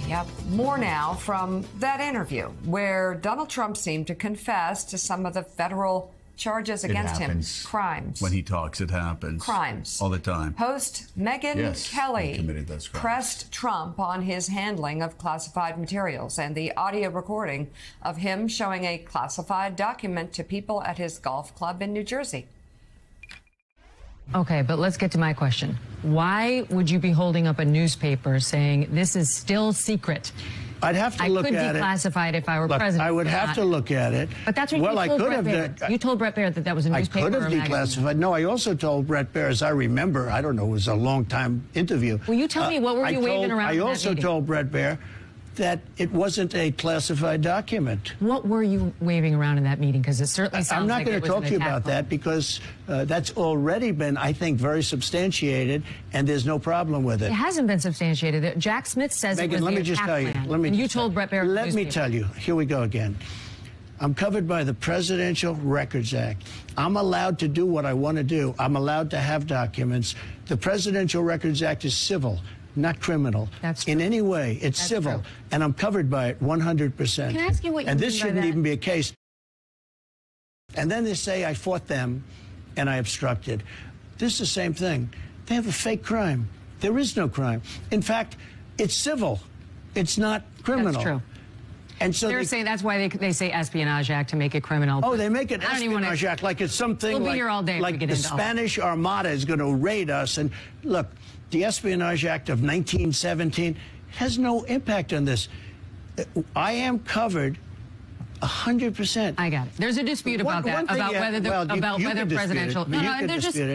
Yep. More now from that interview where Donald Trump seemed to confess to some of the federal charges against him. Crimes. When he talks, it happens. Crimes. All the time. Host Megyn Kelly pressed Trump on his handling of classified materials and the audio recording of him showing a classified document to people at his golf club in New Jersey. Okay, but let's get to my question. Why would you be holding up a newspaper saying this is still secret? I'd have to look at it. I could declassify it if I were president. I would have to look at it. But that's what you told Bret Baier. You told Bret Baier that that was a newspaper. I could have declassified. No, I also told Bret Baier, as I remember, I don't know, it was a long time interview. Will you tell me what were you waving around? I also told Bret Baier that it wasn't a classified document. What were you waving around in that meeting? Because it certainly sounds like it was an attack. I'm not going to talk to you about that because that's already been, I think, very substantiated, and there's no problem with it. It hasn't been substantiated. Jack Smith says it was the attack plan. And you told Bret Baier. Let me tell you. Here we go again. I'm covered by the Presidential Records Act. I'm allowed to do what I want to do. I'm allowed to have documents. The Presidential Records Act is civil, not criminal. That's true. In any way. It's civil. And I'm covered by it 100%. Can I ask you what you mean by that? And this shouldn't even be a case. And then they say I fought them and I obstructed. This is the same thing. They have a fake crime. There is no crime. In fact, it's civil. It's not criminal. That's true. And so they're saying that's why they say Espionage Act to make it criminal. Oh, they make it Espionage Act like it's something we'll be here all day like the Spanish Armada is going to raid us. And look, the Espionage Act of 1917 has no impact on this. I am covered 100%. I got it. There's a dispute about that, about whether presidential.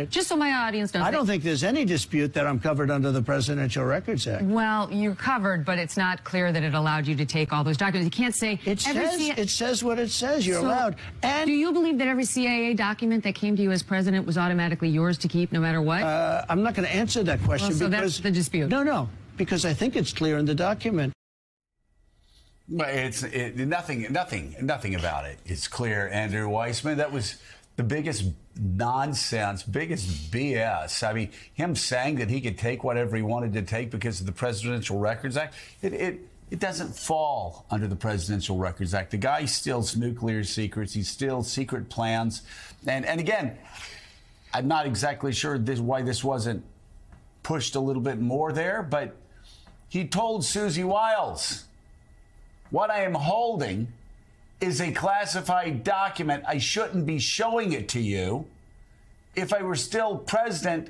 Just so my audience knows. I don't think there's any dispute that I'm covered under the Presidential Records Act. Well, you're covered, but it's not clear that it allowed you to take all those documents. You can't say it says what it says. You're allowed. And do you believe that every CIA document that came to you as president was automatically yours to keep, no matter what? I'm not going to answer that question. Well, so that's the dispute. No, because I think it's clear in the document. It's nothing about it. It's clear, Andrew Weissman. That was the biggest nonsense, biggest BS. I mean, him saying that he could take whatever he wanted to take because of the Presidential Records Act, it doesn't fall under the Presidential Records Act. The guy steals nuclear secrets. He steals secret plans. And again, I'm not exactly sure why this wasn't pushed a little bit more there, but he told Susie Wiles, what I am holding is a classified document. I shouldn't be showing it to you. If I were still president,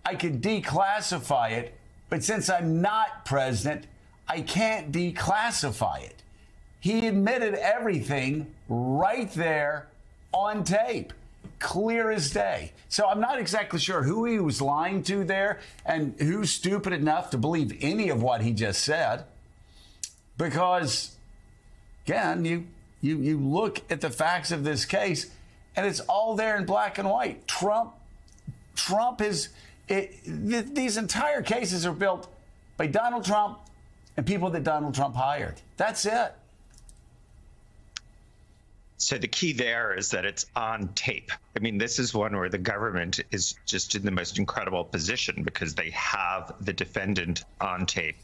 I could declassify it. But since I'm not president, I can't declassify it. He admitted everything right there on tape, clear as day. So I'm not exactly sure who he was lying to there and who's stupid enough to believe any of what he just said. Because, again, you look at the facts of this case, and it's all there in black and white. Trump is these entire cases are built by Donald Trump and people that Donald Trump hired. That's it. So the key there is that it's on tape. I mean, this is one where the government is just in the most incredible position because they have the defendant on tape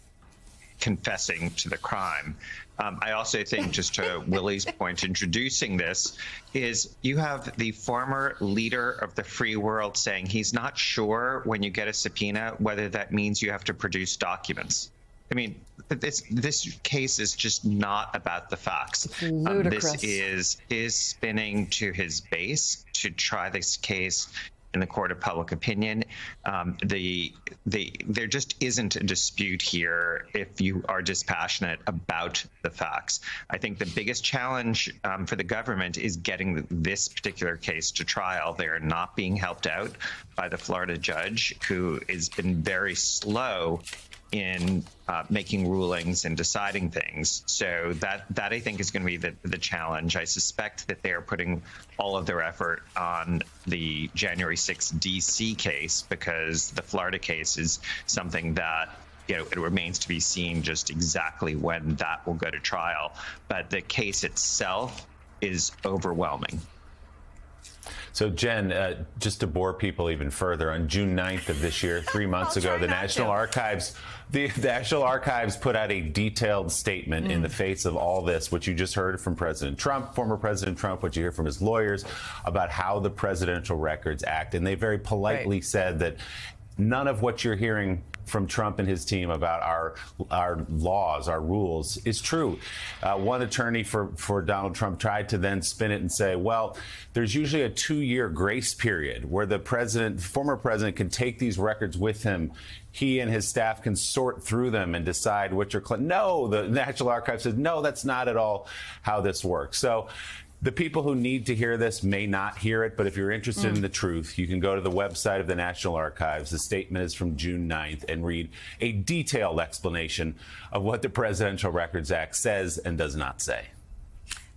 confessing to the crime. I also think, just to Willie's point, introducing this, is you have the former leader of the free world saying he's not sure when you get a subpoena whether that means you have to produce documents. I mean, this case is just not about the facts. Ludicrous. This is spinning to his base to try this case in the court of public opinion. There just isn't a dispute here if you are dispassionate about the facts. I think the biggest challenge for the government is getting this particular case to trial. They are not being helped out by the Florida judge, who has been very slow in making rulings and deciding things. So that I think is going to be the challenge. I suspect that they are putting all of their effort on the January 6th DC case, because the Florida case is something that, it remains to be seen just exactly when that will go to trial. But the case itself is overwhelming. So, Jen, just to bore people even further, on June 9th of this year, 3 months ago, the National Archives put out a detailed statement in the face of all this, which you just heard from President Trump, former President Trump, what you hear from his lawyers about how the Presidential Records Act. And they very politely said that none of what you're hearing from Trump and his team about our laws, our rules, is true. One attorney for Donald Trump tried to then spin it and say, well, there's usually a 2-year grace period where the former president can take these records with him. He and his staff can sort through them and decide which are No, the National Archives says, no, that's not at all how this works. So the people who need to hear this may not hear it, but if you're interested in the truth, you can go to the website of the National Archives. The statement is from June 9th and read a detailed explanation of what the Presidential Records Act says and does not say.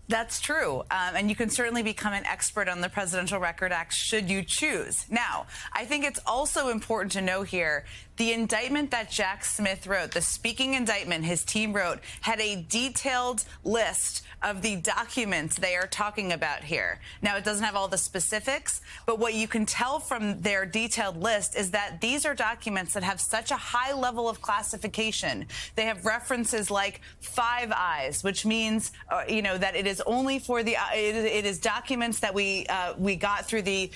That's true. And you can certainly become an expert on the Presidential Record Act should you choose. Now, I think it's also important to know here, the indictment that Jack Smith wrote, the speaking indictment his team wrote, had a detailed list of the documents they are talking about here. Now, it doesn't have all the specifics, but what you can tell from their detailed list is that these are documents that have such a high level of classification. They have references like Five Eyes, which means, that it is only for the, it is documents that we got through the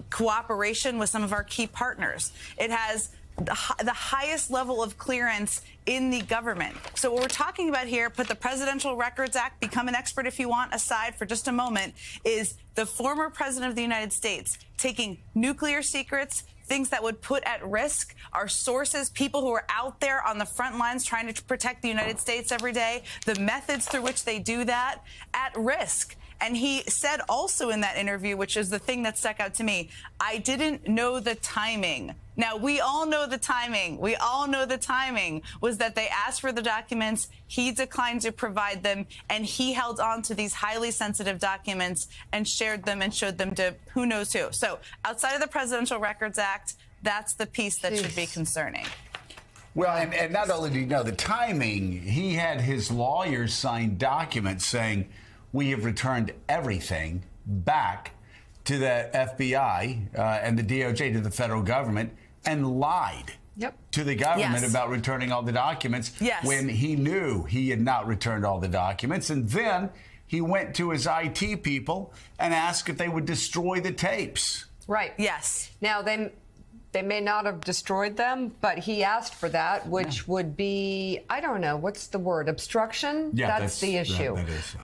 cooperation with some of our key partners. It has the highest level of clearance in the government. So what we're talking about here, put the Presidential Records Act, become an expert if you want, aside for just a moment, is the former president of the United States taking nuclear secrets, things that would put at risk our sources, people who are out there on the front lines trying to protect the United States every day, the methods through which they do that, at risk. And he said also in that interview, which is the thing that stuck out to me, I didn't know the timing. Now, we all know the timing. We all know the timing was that they asked for the documents. He declined to provide them, and he held on to these highly sensitive documents and shared them and showed them to who knows who. So outside of the Presidential Records Act, that's the piece that should be concerning. Well, and not only do you know the timing, he had his lawyers sign documents saying, we have returned everything back to the FBI and the DOJ, to the federal government, and lied to the government about returning all the documents when he knew he had not returned all the documents. And then he went to his IT people and asked if they would destroy the tapes. Right. Yes. Now, they may not have destroyed them, but he asked for that, which would be, I don't know, what's the word, obstruction? Yeah, that's the issue. That is.